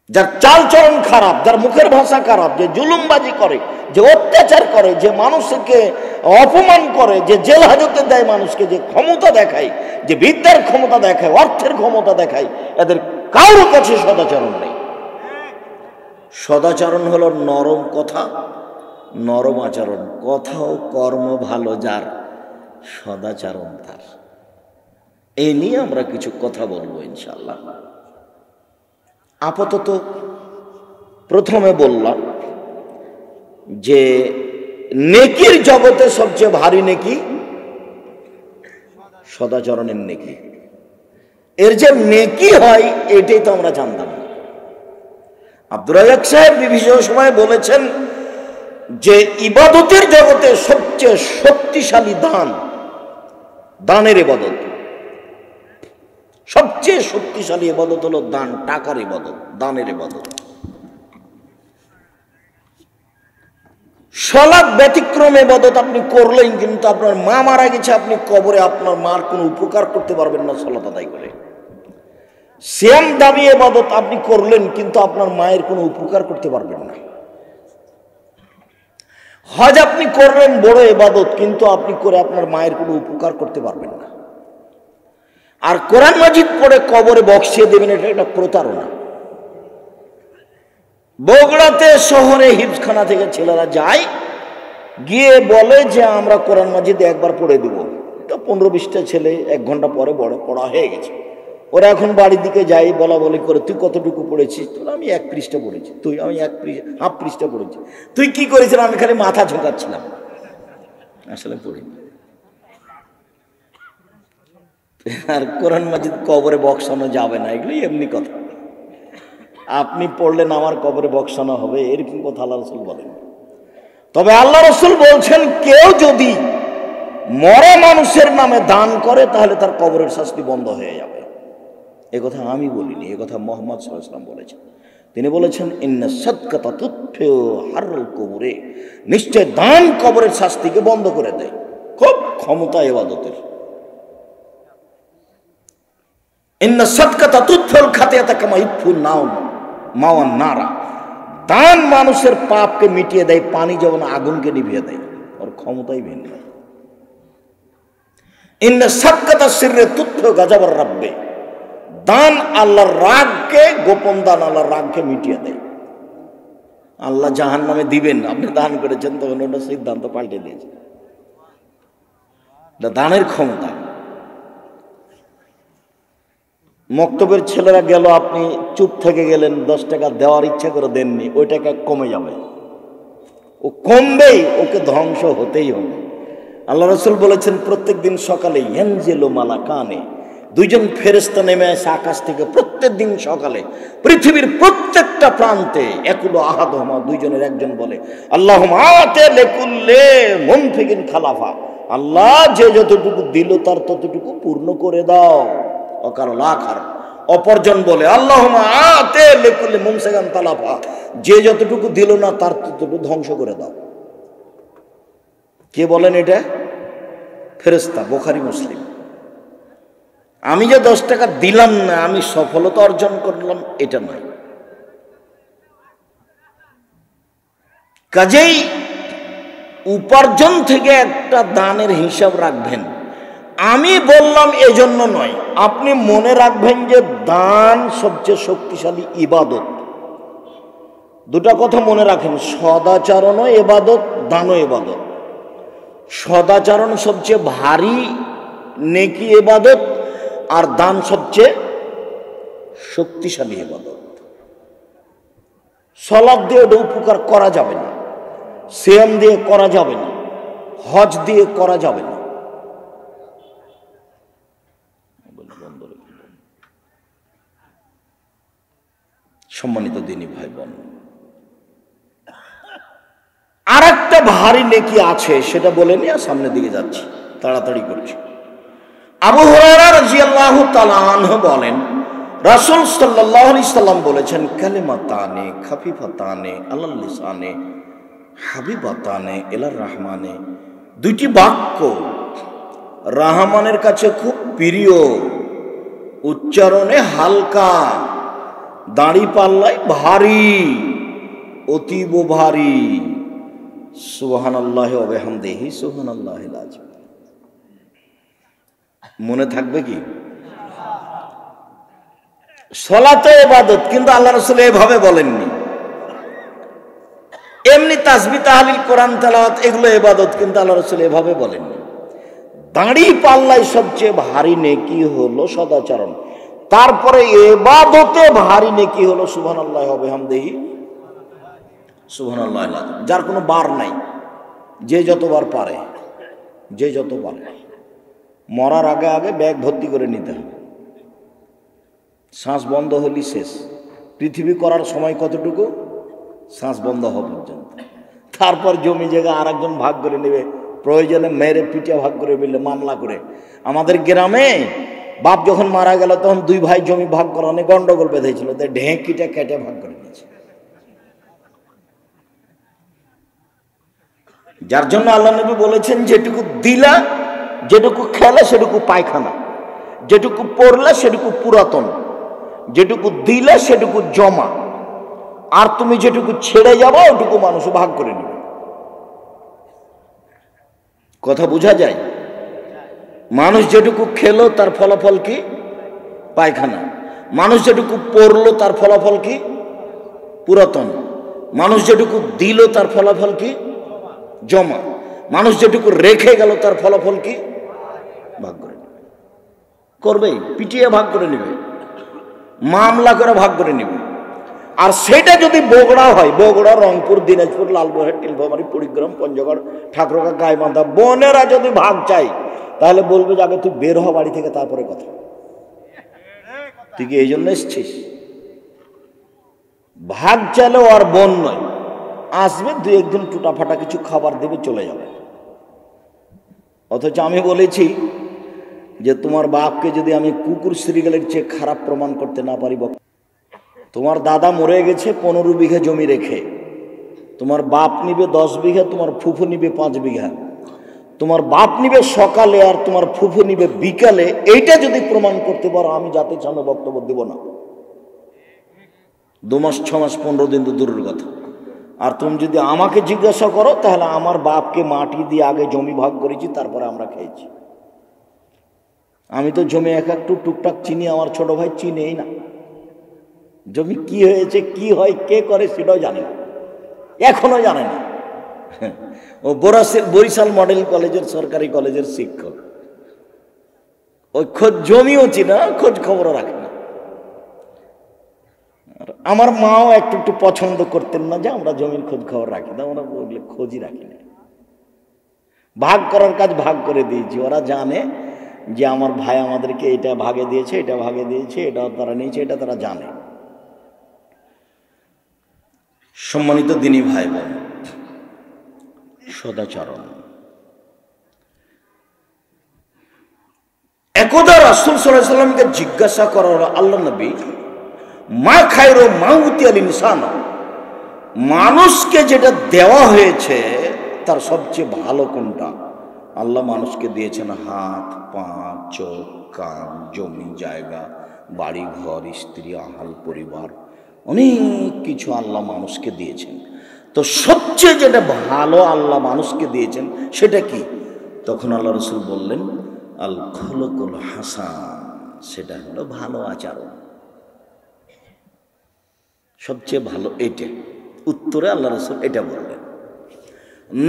যার চালচলন খারাপ, যার মুখের ভাষা খারাপ, যে জুলুমবাজি করে, যে অত্যাচার করে, যে মানুষকে অপমান করে, যে জেল হাজতে দেয় মানুষকে, যে ক্ষমতা দেখায়, যে বিদ্যার ক্ষমতা দেখায়, অর্থের ক্ষমতা দেখায়, এদের কারোর কাছে সদাচরণ নেই। সদাচরণ হলো নরম কথা, নরম আচরণ, কথা ও কর্ম ভালো যার, সদাচরণ তার। এই নিয়ে আমরা কিছু কথা বলবো ইনশাআল্লাহ। আপাতত প্রথমে বললাম যে নেকির জগতে সবচেয়ে ভারী নেকি সদাচরণের নেকি। এর যে নেকি হয় এটাই তো আমরা জানতাম না। আব্দুর রাজ্জাক সাহেব বিভিন্ন সময় বলেছেন যে ইবাদতের জগতে সবচেয়ে শক্তিশালী দান, দানের ইবাদত। সবচেয়ে শক্তিশালী ইবাদত হলো দান, টাকার ইবাদত, দানের ইবাদত। সালাত ব্যতিক্রম ইবাদত আপনি করলেন, কিন্তু আপনার মা মারা গেছে, আপনি কবরে আপনার মার কোনো উপকার করতে পারবেন না সালাত আদায় করে। সিয়াম দাবি ইবাদত আপনি করলেন, কিন্তু আপনার মায়ের কোনো উপকার করতে পারবেন না। হজ আপনি করলেন, বড় ইবাদত, কিন্তু আপনি করে আপনার মায়ের কোনো উপকার করতে পারবেন না। আর কোরআন মাজিদ পড়ে কবরে বক্সিয়ে দেবেন, এটা একটা প্রতারণা। বগুড়াতে শহরে হিফজখানা থেকে ছেলেরা যায়, গিয়ে বলে যে আমরা কোরআন মাজিদ একবার পড়ে দেবো। তো 15-20টা ছেলে 1 ঘন্টা পরে বড় পড়া হয়ে গেছে। ওরা এখন বাড়ির দিকে যাই, বলা বলি করে, তুই কতটুকু পড়েছিস? আমি 1 পৃষ্ঠা পড়েছি। তুই? আমি 1.5 পৃষ্ঠা পড়েছি। তুই কি করেছিস? আমি খালি মাথা ঝোঁকাচ্ছিলাম, আসলে পড়িনি। আর কোরআন মাজিদ কবরে বক্সানো যাবে না, এগুলোই এমনি কথা। আপনি পড়লেন আমার কবরে বক্সানো হবে, এরকম কথা আল্লাহ রসুল বলেন। তবে আল্লাহ রসুল বলছেন কেউ যদি মরা মানুষের নামে দান করে তাহলে তার কবরের শাস্তি বন্ধ হয়ে যাবে। এ কথা আমি বলিনি, এ কথা মুহাম্মদ সাল্লাল্লাহু আলাইহি ওয়াসাল্লাম বলেছেন। তিনি বলেছেন ইন্না সাদকাতা তুতফিউ হাররাল কবরে, নিশ্চয় দান কবরের শাস্তিকে বন্ধ করে দেয়। খুব ক্ষমতা ইবাদতের। ইন্না সাদকাতা তুতফিউল খাতিয়াতা কামা ইতফুন মাওয়ান নারা, দান মানুষের পাপকে মিটিয়ে দেয়, পানি যেমন আগুনকে নিভিয়ে দেয়, ওর ক্ষমতাই ভিন্ন। ইন্না সাদকাতা সিররে তুতফিউ গাযাবার রাব্বে, দান আল্লাহর রাগকে, গোপন দান আল্লাহর রাগকে মিটিয়ে দেয়। আল্লাহ জাহান্নামে দিবেন, আপনি দান করেছেন, তখন ওটা সিদ্ধান্ত পাল্টে দিয়েছে। এটা দানের ক্ষমতা। মক্তবের ছেলেরা গেল, আপনি চুপ থেকে গেলেন, 10 টাকা দেওয়ার ইচ্ছা করে দেননি, ওই টাকা কমে যাবে, ও কমবেই, ওকে ধ্বংস হতেই হবে। আল্লাহ রাসূল বলেছেন প্রত্যেক দিন সকালে ইয়ানজিলু মালাকানে, 2জন ফেরেশতা নেমে আসে আকাশ থেকে প্রত্যেক দিন সকালে পৃথিবীর প্রত্যেকটা প্রান্তে। একুলো আহাদহুমা, 2জনের একজন বলে আল্লাহুম্মা আতি লিকুল্লি মুনফিকিন খালাফা, আল্লাহ যে যতটুকু দিল তার ততটুকু পূর্ণ করে দাও। অকারল আখার, অপরজন বলে আল্লাহুম্মা আতি লিকুল্লি মুমসিকান তালাফা, যে যতটুকু দিল না তার ততটুকু ধ্বংস করে দাও। কে বলেন এটা? ফেরেশতা, বুখারী মুসলিম। আমি যে 10 টাকা দিলাম না, আমি সফলতা অর্জন করলাম, এটা নয়। কাজেই উপার্জন থেকে একটা দানের হিসাব রাখবেন। আমি বললাম এজন্য নয়, আপনি মনে রাখবেন যে দান সবচেয়ে শক্তিশালী ইবাদত। 2টা কথা মনে রাখেন, সদাচরণও ইবাদত, দানও ইবাদত। সদাচরণ সবচেয়ে ভারী নেকি ইবাদত, আর দান সবচেয়ে শক্তিশালী ইবাদত। সালাত দিয়ে ওটা উপকার করা যাবে না, সিয়াম দিয়ে করা যাবে না, হজ দিয়ে করা যাবে না। সম্মানিত দিনী ভাই বোন, আর একটা ভারী নেকি আছে, সেটা বলে নিয়ে সামনের দিকে যাচ্ছি, তাড়াতাড়ি করছি। আবু হুরায়রা রাদিয়াল্লাহু তাআলা আনহু বলেন রাসূল সাল্লাল্লাহু আলাইহি সাল্লাম বলেছেন কালিমাতানে খাফিফাতানে আলাল লিসানে হাবিবাতানে ইলার রহমানে, 2টি বাক্য রহমানের কাছে খুব প্রিয়, উচ্চারণে হালকা, দাড়ি পাল্লায় ভারী, অতীব ভারী। সুবহানাল্লাহি ওয়া বিহামদিহি সুবহানাল্লাহিল আযীম। মনে থাকবে কি? সালাতে ইবাদত, কিন্তু আল্লাহ রাসূল এভাবে বলেননি। এমনি তাসবিহ তাহলিল কোরআন তেলাওয়াত এগুলো ইবাদত, কিন্তু আল্লাহ রাসূল এভাবে বলেননি। দাড়ি পাল্লায় সবচেয়ে ভারী নেকি হলো সদাচরণ, তারপরে ইবাদতে ভারী নেকি হলো সুবহানাল্লাহি ওয়া বিহামদিহি সুবহানাল্লাহিল আযীম। যার কোনো বার নাই, যে যতবার পারে, যে যত পারে। মরার আগে আগে ব্যাগ ভর্তি করে নিতে হবে, শ্বাস বন্ধ হলি শেষ। পৃথিবী করার সময় কতটুকু? শ্বাস বন্ধ হওয়া পর্যন্ত। তারপর জমি জায়গা আর একজন ভাগ করে নেবে, প্রয়োজনে মেরে পিটিয়ে ভাগ করে ফেললে, মামলা করে। আমাদের গ্রামে বাপ যখন মারা গেল তখন দুই ভাই জমি ভাগ করা অনেক গন্ডগোল বেঁধেছিল, তাই ঢেঁকিটা কেটে ভাগ করে নিয়েছে। যার জন্য আল্লাহ নবী বলেছেন, যেটুকু দিলা, যেটুকু খেলে সেটুকু পায়খানা, যেটুকু পড়লে সেটুকু পুরাতন, যেটুকু দিলে সেটুকু জমা, আর তুমি যেটুকু ছেড়ে যাবো ওটুকু মানুষ ভাগ করে নেবে। কথা বোঝা যায়? মানুষ যেটুকু খেলো তার ফলাফল কি? পায়খানা। মানুষ যেটুকু পড়লো তার ফলাফল কি? পুরাতন। মানুষ যেটুকু দিল তার ফলাফল কি? জমা। মানুষ যেটুকু রেখে গেল তার ফলাফল কি? ভাগ করে নেবে। করবে, পিটিয়ে ভাগ করে নেবে, মামলা করে ভাগ করে নেবে। আর সেটা যদি বগুড়া হয়, বগুড়া, রংপুর, দিনাজপুর, লালমোহন, নীলফামারী, কুড়িগ্রাম, পঞ্চগড়, ঠাকুরগা, গাইবান্ধা বোনেরা যদি ভাগ চাই, তাহলে বলবে যে আগে তুই বের হ বাড়ি থেকে, তারপরে কথা। তুই কি এই জন্য এসছিস? ভাগ চাইলেও আর বোন নয়, আসবে দু একদিন টুটা ফাটা কিছু খাবার দেবে, চলে যাবে। অথচ আমি বলেছি যে তোমার বাপকে যদি আমি কুকুর শ্রীগালের চেয়ে খারাপ প্রমাণ করতে না পারি, তোমার দাদা মরে গেছে 15 বিঘা জমি রেখে, তোমার বাপ নিবে 10 বিঘা, তোমার ফুফু নিবে 5 বিঘা, তোমার বাপ নিবে সকালে আর তোমার ফুফু নিবে বিকালে, এইটা যদি প্রমাণ করতে পারো, আমি জাতির সামনে বক্তব্য দেব না। 2 মাস 6 মাস 15 দিন তো দূরের কথা। আর তুমি যদি আমাকে জিজ্ঞাসা করো, তাহলে আমার বাপকে মাটি দিয়ে আগে জমি ভাগ করেছি, তারপরে আমরা খেয়েছি। আমি তো জমি এক একটু টুকটাক চিনি, আমার ছোট ভাই চিনেই না। জমি কি হয়েছে, কি হয়, কে করে সেটাও জানে না, এখনো জানে না। ও বরিশাল মডেল কলেজের, সরকারি কলেজের শিক্ষক। ওই খোঁজ জমিও চিনা, খোঁজ খবরও রাখে না। আমার মাও একটু একটু পছন্দ করতেন না যে আমরা জমির খোঁজ খবর রাখি না, আমরা বললে খোঁজই রাখি না। ভাগ করার কাজ ভাগ করে দিয়েছি, ওরা জানে যে আমার ভাই আমাদেরকে এটা ভাগে দিয়েছে, এটা ভাগে দিয়েছে, এটা তারা নিয়েছে, এটা তারা জানে। সম্মানিত দিনী ভাই বোন, সদাচরণ। একদা রাসূল সাল্লাল্লাহু আলাইহি ওয়াসাল্লামকে জিজ্ঞাসা করা হলো, আল্লাহ নবী, মা খায়রু মা উতিয়াল ইনসান, মানুষকে যেটা দেওয়া হয়েছে তার সবচেয়ে ভালো কোনটা? আল্লাহ মানুষকে দিয়েছেন হাত, পা, চোখ, কান, জমি জায়গা, বাড়ি ঘর, স্ত্রী, আহাল পরিবার, অনেক কিছু আল্লাহ মানুষকে দিয়েছেন। তো সবচেয়ে যেটা ভালো আল্লাহ মানুষকে দিয়েছেন সেটা কি? তখন আল্লাহ রাসূল বললেন, আল খুলুকুল হাসান, সেটা হলো ভালো আচরণ। সবচেয়ে ভালো এটা। উত্তরে আল্লাহ রাসূল এটা বললেন।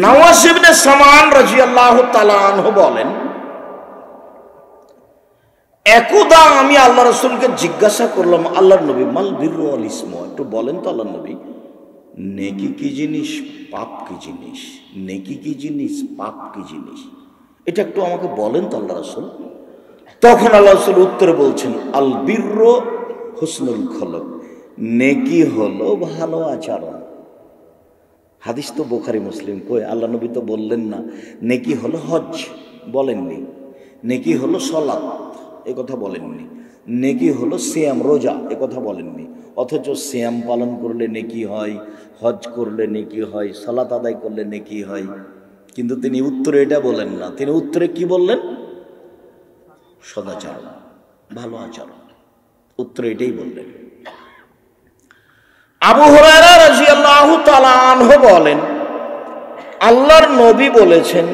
নওয়াস ইবনে সামান রাদিয়াল্লাহু তাআলা আনহু বলেন, একদা আমি আল্লাহ রাসূলকে জিজ্ঞাসা করলাম, আল্লাহর নবী, মাল বিররু ওয়াল ইসমু, একটু বলেন তো আল্লাহর নবী, নেকি কি জিনিস, পাপ কি জিনিস? নেকি কি জিনিস, পাপ কি জিনিস? এটা একটু আমাকে বলেন তো আল্লাহ রাসূল। তখন আল্লাহ রাসূল উত্তরে বলছেন, আল বিররু হুসনুল খুলুক, নেকি হলো ভালো আচরণ। হাদিস তো বুখারী মুসলিম, কই আল্লাহ নবী তো বললেন না নেকি হলো হজ, বলেননি। নেকি হলো সালাত, এ কথা বলেননি। নেকি হলো সিয়াম, রোজা, এ কথা বলেননি। অথচ সিয়াম পালন করলে নেকি হয়, হজ করলে নেকি হয়, সালাত আদায় করলে নেকি হয়। কিন্তু তিনি উত্তরে এটা বলেন না, তিনি উত্তরে কি বললেন? সদাচরণ, ভালো আচরণ। উত্তরে এটাই বললেন। আবু হুরায়রা রাদিয়াল্লাহু তাআলা আনহু বলেন, আল্লাহর নবী বলেছেন,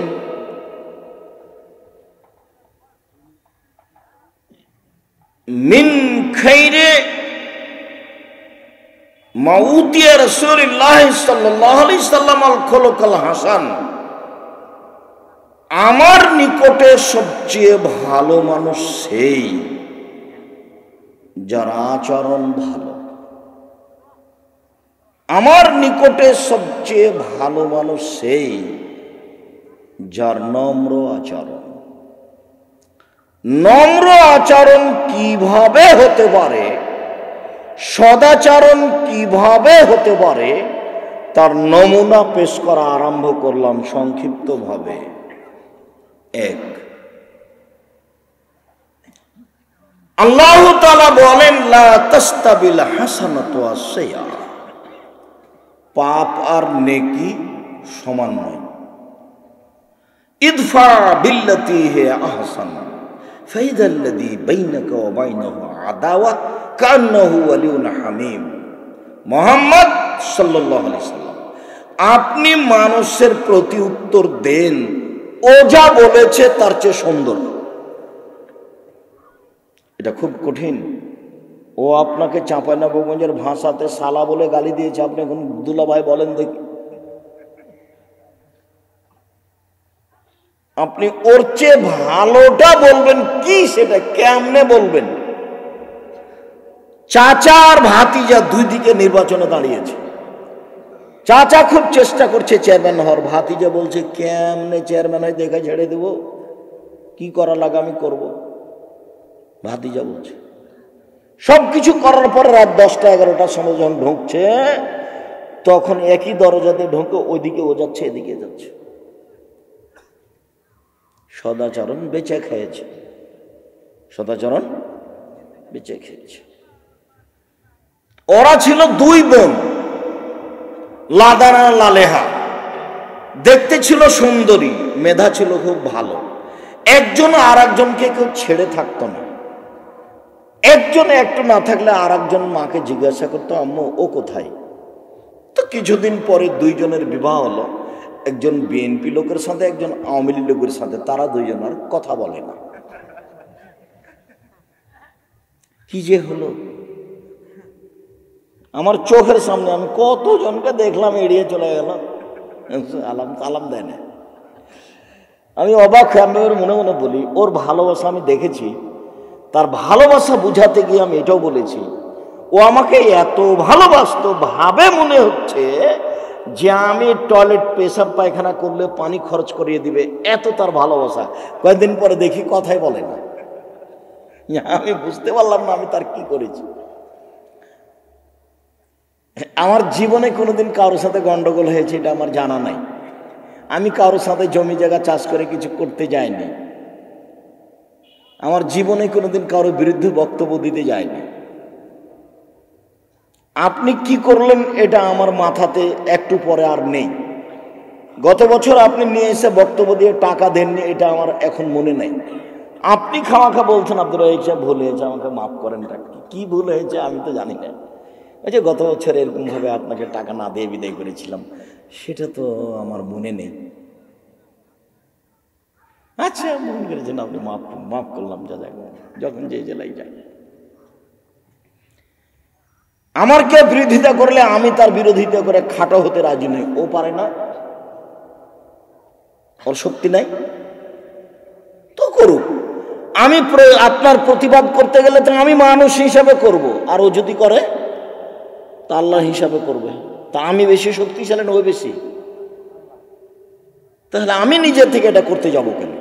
মিন খাইরে মাউতিয়া রাসূলুল্লাহ সাল্লাল্লাহু আলাইহি সাল্লাম আল খুলুকাল হাসান, আমার নিকটে সবচেয়ে ভালো মানুষ সেই যার আচরণ ভালো। আমার নিকটে সবচেয়ে ভালো মানুষ সেই যার নম্র আচরণ। নম্র আচরণ কিভাবে হতে পারে, সদাচরণ কিভাবে হতে পারে, তার নমুনা পেশ করা আরম্ভ করলাম সংক্ষিপ্তভাবে। এক, আল্লাহ তাআলা বলেন, লা তাস্তাবিল হাসানাতু ওয়াস-সাইয়্যা, পাপ আর নেকি সমান নয়। ইদফা বিল্লাতি হিয়া আহসান ফাইদাল্লাযী বাইনাকা ওয়া বাইনাহু আদাওয়া কান্নাহু ওয়ালিয়ুন হামীম। মুহাম্মদ সাল্লাল্লাহু আলাইহি সাল্লাম, আপনি মানুষের প্রতি উত্তর দেন ও যা বলেছে তার চেয়ে সুন্দর। এটা খুব কঠিন। ও আপনাকে চাঁপাইনবাবগঞ্জের ভাষাতে সালা বলে গালি দিয়েছে, আপনি এখন দুলাভাই বলেন দেখি। আপনি ওর চেয়ে ভালোটা বলবেন কি, সেটা কেমনে বলবেন? চাচা আর ভাতিজা দুই দিকে নির্বাচনে দাঁড়িয়েছে। চাচা খুব চেষ্টা করছে চেয়ারম্যান হওয়ার, ভাতিজা বলছে কেমনে চেয়ারম্যান হয় দেখা ছেড়ে দেব, কি করা লাগে আমি করব। ভাতিজা বলছে সবকিছু করার পর রাত 10টা 11টার সময় যখন ঢুকছে, তখন একই দরজাতে ঢুকে ওইদিকে ও যাচ্ছে এদিকে যাচ্ছে। সদাচরণ বেঁচে খেয়েছে, সদাচরণ বেঁচে খেয়েছে। ওরা ছিল দুই বোন, লাদানা লালেহা, দেখতে ছিল সুন্দরী, মেধা ছিল খুব ভালো। একজন আর একজনকে কেউ ছেড়ে থাকতো না। একজনে একটু না থাকলে আর একজন মাকে জিজ্ঞাসা করতো, আম্মু ও কোথায়? তো কিছুদিন পরে দুইজনের বিবাহ হলো, একজন বিএনপি লোকের সাথে, একজন আওয়ামী লীগ লোকের সাথে। তারা দুইজন আর কথা বলে না। কি যে হলো আমার চোখের সামনে, আমি কতজনকে দেখলাম এড়িয়ে চলে গেল, আলাম দেয় না। আমি অবাক হয়ে, আমি ওর মনে মনে বলি, ওর ভালোবাসা আমি দেখেছি। তার ভালোবাসা বুঝাতে গিয়ে আমি এটাও বলেছি, ও আমাকে এত ভালোবাসতো, ভাবে মনে হচ্ছে যে আমি টয়লেট পেশাব পায়খানা করলে পানি খরচ করিয়ে দিবে, এত তার ভালোবাসা। কয়েকদিন পরে দেখি কথাই বলে না। আমি বুঝতে পারলাম না আমি তার কি করেছি। আমার জীবনে কোনোদিন কারোর সাথে গন্ডগোল হয়েছে এটা আমার জানা নাই। আমি কারোর সাথে জমি জায়গা চাষ করে কিছু করতে যাইনি। আমার জীবনে কোনোদিন কারোর বিরুদ্ধে বক্তব্য দিতে যায়নি। আপনি কি করলেন এটা আমার মাথাতে একটু পরে আর নেই। গত বছর আপনি নিয়ে এসে বক্তব্য দিয়ে টাকা দেননি, এটা আমার এখন মনে নেই। আপনি খাওয়া বলছেন আব্দুর রাজ্জাক সাহেব ভুল হয়েছে, আমাকে মাফ করেন। কি ভুল হয়েছে আমি তো জানি না। ওই যে গত বছর এরকমভাবে আপনাকে টাকা না দিয়ে বিদায় করেছিলাম, সেটা তো আমার মনে নেই। আচ্ছা মনে করেছেন আপনি, মাফ করলাম। যা যাক, যখন যে জেলায় যাই, আমার কেউ বিরোধিতা করলে আমি তার বিরোধিতা করে খাটো হতে রাজি নই। ও পারে না, ওর শক্তি নাই, তো করুক। আমি আপনার প্রতিবাদ করতে গেলে তো আমি মানুষ হিসাবে করব, আর ও যদি করে তা আল্লাহ হিসাবে করবে। তা আমি বেশি শক্তিশালী না ও বেশি? তাহলে আমি নিজের থেকে এটা করতে যাব কেন?